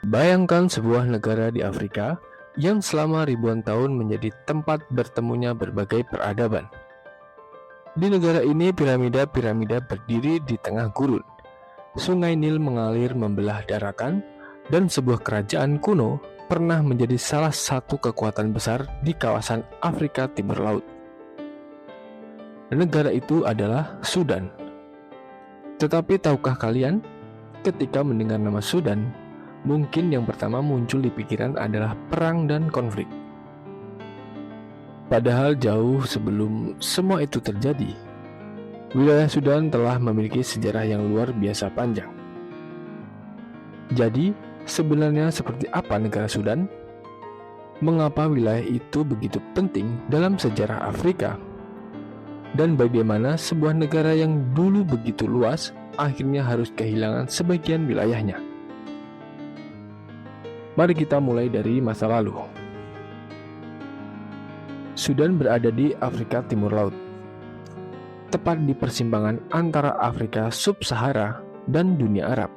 Bayangkan sebuah negara di Afrika yang selama ribuan tahun menjadi tempat bertemunya berbagai peradaban. Di negara ini piramida-piramida berdiri di tengah gurun. Sungai Nil mengalir membelah daratan, dan sebuah kerajaan kuno pernah menjadi salah satu kekuatan besar di kawasan Afrika Timur Laut. Negara itu adalah Sudan. Tetapi tahukah kalian, ketika mendengar nama Sudan, mungkin yang pertama muncul di pikiran adalah perang dan konflik. Padahal jauh sebelum semua itu terjadi, wilayah Sudan telah memiliki sejarah yang luar biasa panjang. Jadi, sebenarnya seperti apa negara Sudan? Mengapa wilayah itu begitu penting dalam sejarah Afrika? Dan bagaimana sebuah negara yang dulu begitu luas akhirnya harus kehilangan sebagian wilayahnya? Mari kita mulai dari masa lalu. Sudan berada di Afrika Timur Laut, tepat di persimpangan antara Afrika Sub-Sahara dan dunia Arab.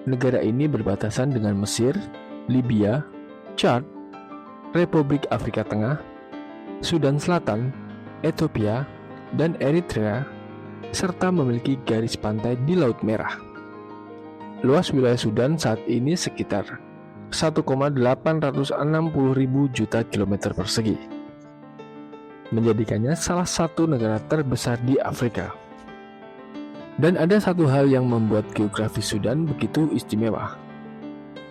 Negara ini berbatasan dengan Mesir, Libya, Chad, Republik Afrika Tengah, Sudan Selatan, Ethiopia, dan Eritrea, serta memiliki garis pantai di Laut Merah. Luas wilayah Sudan saat ini sekitar 1,860 juta kilometer persegi, menjadikannya salah satu negara terbesar di Afrika. Dan ada satu hal yang membuat geografi Sudan begitu istimewa,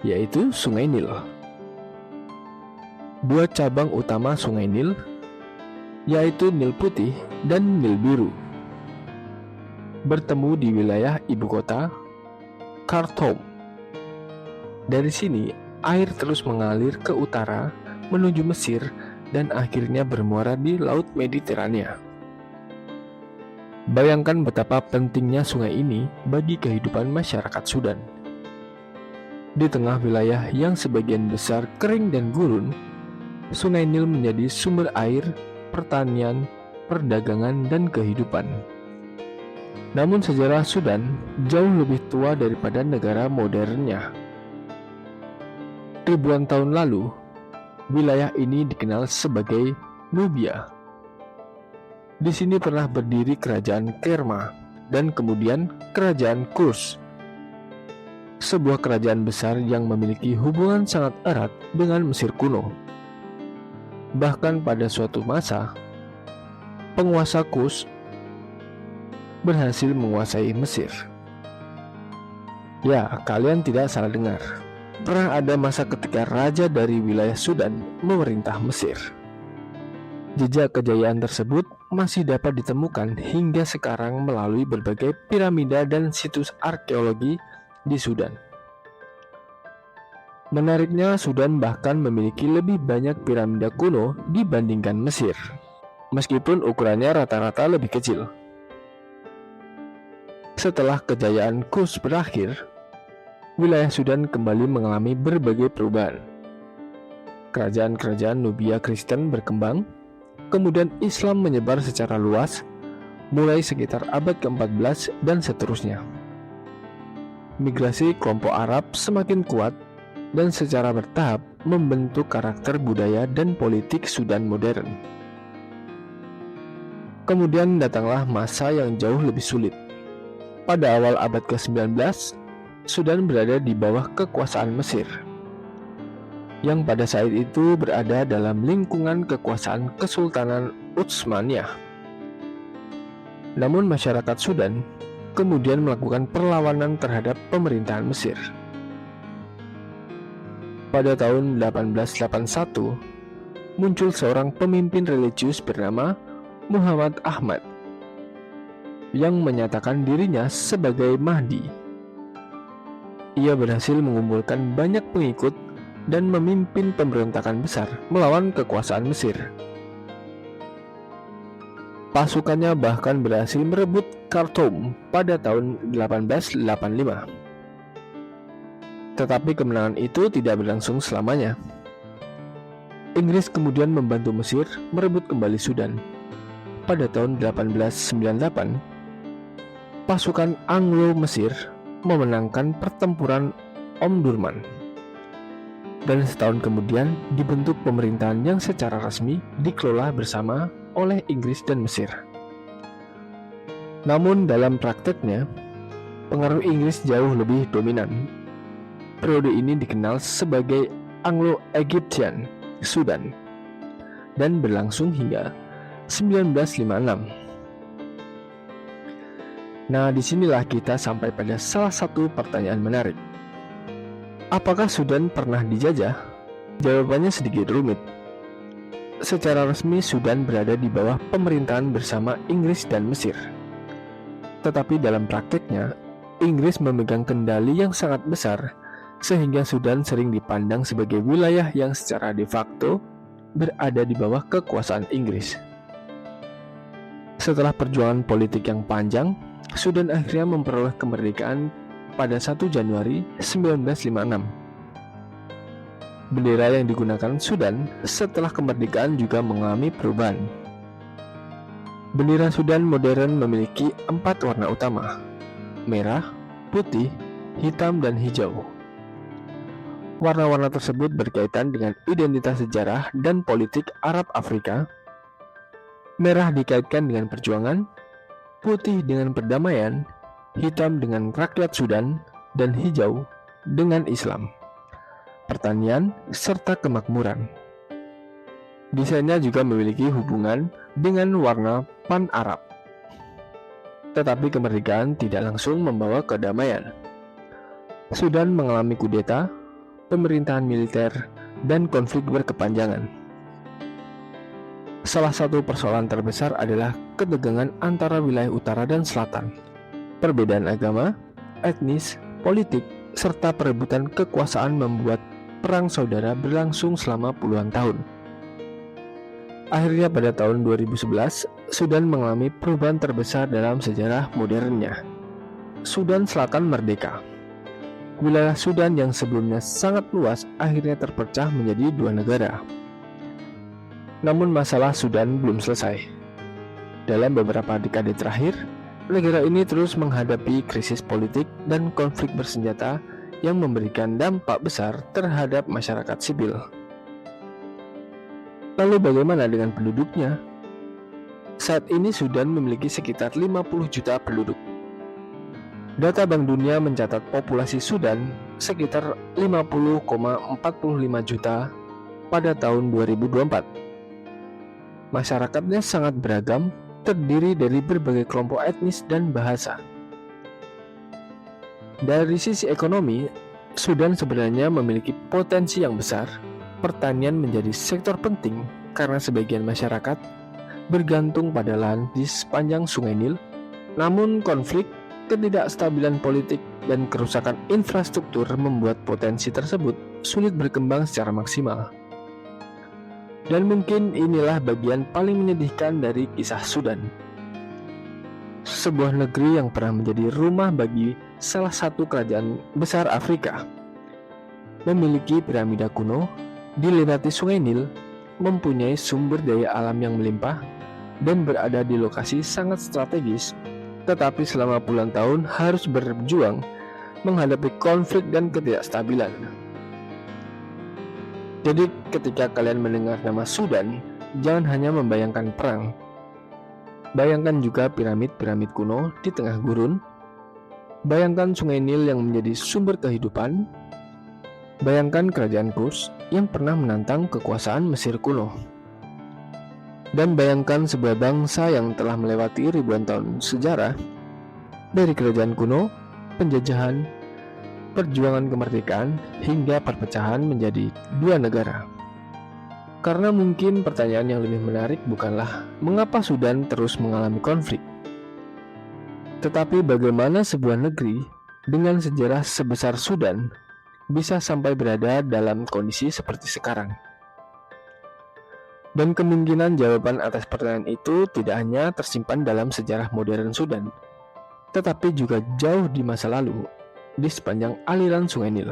yaitu Sungai Nil. Dua cabang utama Sungai Nil, yaitu Nil Putih dan Nil Biru, bertemu di wilayah ibu kota Khartoum. Dari sini, air terus mengalir ke utara menuju Mesir dan akhirnya bermuara di Laut Mediterania. Bayangkan betapa pentingnya sungai ini bagi kehidupan masyarakat Sudan. Di tengah wilayah yang sebagian besar kering dan gurun, Sungai Nil menjadi sumber air, pertanian, perdagangan, dan kehidupan. Namun sejarah Sudan jauh lebih tua daripada negara modernnya. Ribuan tahun lalu, wilayah ini dikenal sebagai Nubia. Di sini pernah berdiri kerajaan Kerma dan kemudian kerajaan Kurs, sebuah kerajaan besar yang memiliki hubungan sangat erat dengan Mesir kuno. Bahkan pada suatu masa, penguasa Kurs berhasil menguasai Mesir. Ya, kalian tidak salah dengar. Pernah ada masa ketika raja dari wilayah Sudan memerintah Mesir. Jejak kejayaan tersebut masih dapat ditemukan hingga sekarang melalui berbagai piramida dan situs arkeologi di Sudan. Menariknya, Sudan bahkan memiliki lebih banyak piramida kuno dibandingkan Mesir, meskipun ukurannya rata-rata lebih kecil. Setelah kejayaan Kurs berakhir, wilayah Sudan kembali mengalami berbagai perubahan. Kerajaan-kerajaan Nubia Kristen berkembang, kemudian Islam menyebar secara luas, mulai sekitar abad ke-14 dan seterusnya. Migrasi kelompok Arab semakin kuat dan secara bertahap membentuk karakter budaya dan politik Sudan modern. Kemudian datanglah masa yang jauh lebih sulit. Pada awal abad ke-19, Sudan berada di bawah kekuasaan Mesir, yang pada saat itu berada dalam lingkungan kekuasaan Kesultanan Utsmaniyah. Namun masyarakat Sudan kemudian melakukan perlawanan terhadap pemerintahan Mesir. Pada tahun 1881, muncul seorang pemimpin religius bernama Muhammad Ahmad yang menyatakan dirinya sebagai Mahdi. Ia berhasil mengumpulkan banyak pengikut dan memimpin pemberontakan besar melawan kekuasaan Mesir. Pasukannya bahkan berhasil merebut Khartoum pada tahun 1885. Tetapi kemenangan itu tidak berlangsung selamanya. Inggris kemudian membantu Mesir merebut kembali Sudan. Pada tahun 1898, pasukan Anglo-Mesir memenangkan pertempuran Omdurman. Dan setahun kemudian dibentuk pemerintahan yang secara resmi dikelola bersama oleh Inggris dan Mesir. Namun dalam prakteknya, pengaruh Inggris jauh lebih dominan. Periode ini dikenal sebagai Anglo-Egyptian Sudan dan berlangsung hingga 1956. Nah, disinilah kita sampai pada salah satu pertanyaan menarik. Apakah Sudan pernah dijajah? Jawabannya sedikit rumit. Secara resmi Sudan berada di bawah pemerintahan bersama Inggris dan Mesir. Tetapi dalam prakteknya, Inggris memegang kendali yang sangat besar, sehingga Sudan sering dipandang sebagai wilayah yang secara de facto berada di bawah kekuasaan Inggris. Setelah perjuangan politik yang panjang, Sudan akhirnya memperoleh kemerdekaan pada 1 Januari 1956. Bendera yang digunakan Sudan setelah kemerdekaan juga mengalami perubahan. Bendera Sudan modern memiliki 4 warna utama: merah, putih, hitam, dan hijau. Warna-warna tersebut berkaitan dengan identitas sejarah dan politik Arab Afrika. Merah dikaitkan dengan perjuangan, putih dengan perdamaian, hitam dengan rakyat Sudan, dan hijau dengan Islam, pertanian, serta kemakmuran. Desainnya juga memiliki hubungan dengan warna pan-Arab. Tetapi kemerdekaan tidak langsung membawa kedamaian. Sudan mengalami kudeta, pemerintahan militer, dan konflik berkepanjangan. Salah satu persoalan terbesar adalah ketegangan antara wilayah utara dan selatan. Perbedaan agama, etnis, politik, serta perebutan kekuasaan membuat perang saudara berlangsung selama puluhan tahun. Akhirnya pada tahun 2011, Sudan mengalami perubahan terbesar dalam sejarah modernnya. Sudan Selatan merdeka. Wilayah Sudan yang sebelumnya sangat luas akhirnya terpecah menjadi 2 negara. Namun masalah Sudan belum selesai. Dalam beberapa dekade terakhir, negara ini terus menghadapi krisis politik dan konflik bersenjata yang memberikan dampak besar terhadap masyarakat sipil. Lalu bagaimana dengan penduduknya? Saat ini Sudan memiliki sekitar 50 juta penduduk. Data Bank Dunia mencatat populasi Sudan sekitar 50,45 juta pada tahun 2024. Masyarakatnya sangat beragam, terdiri dari berbagai kelompok etnis dan bahasa. Dari sisi ekonomi, Sudan sebenarnya memiliki potensi yang besar. Pertanian menjadi sektor penting karena sebagian masyarakat bergantung pada lahan di sepanjang Sungai Nil. Namun konflik, ketidakstabilan politik, dan kerusakan infrastruktur membuat potensi tersebut sulit berkembang secara maksimal. Dan mungkin inilah bagian paling menyedihkan dari kisah Sudan. Sebuah negeri yang pernah menjadi rumah bagi salah satu kerajaan besar Afrika, memiliki piramida kuno, dilintasi Sungai Nil, mempunyai sumber daya alam yang melimpah, dan berada di lokasi sangat strategis, tetapi selama puluhan tahun harus berjuang menghadapi konflik dan ketidakstabilan. Jadi ketika kalian mendengar nama Sudan, jangan hanya membayangkan perang. Bayangkan juga piramid-piramid kuno di tengah gurun. Bayangkan Sungai Nil yang menjadi sumber kehidupan. Bayangkan kerajaan Kurs yang pernah menantang kekuasaan Mesir kuno. Dan bayangkan sebuah bangsa yang telah melewati ribuan tahun sejarah, dari kerajaan kuno, penjajahan, perjuangan kemerdekaan, hingga perpecahan menjadi 2 negara. Karena mungkin pertanyaan yang lebih menarik bukanlah mengapa Sudan terus mengalami konflik, tetapi bagaimana sebuah negeri dengan sejarah sebesar Sudan bisa sampai berada dalam kondisi seperti sekarang. Dan kemungkinan jawaban atas pertanyaan itu tidak hanya tersimpan dalam sejarah modern Sudan, tetapi juga jauh di masa lalu, di sepanjang aliran Sungai Nil.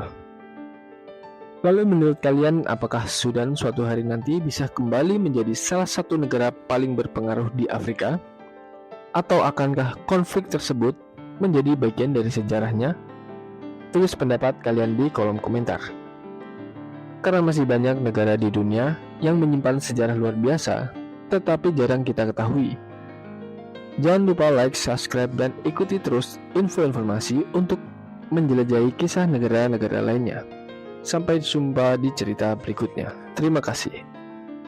Lalu menurut kalian, apakah Sudan suatu hari nanti bisa kembali menjadi salah satu negara paling berpengaruh di Afrika? Atau akankah konflik tersebut menjadi bagian dari sejarahnya? Tulis pendapat kalian di kolom komentar. Karena masih banyak negara di dunia yang menyimpan sejarah luar biasa, tetapi jarang kita ketahui. Jangan lupa like, subscribe, dan ikuti terus info-informasi untuk menjelajahi kisah negara-negara lainnya. Sampai jumpa di cerita berikutnya. Terima kasih.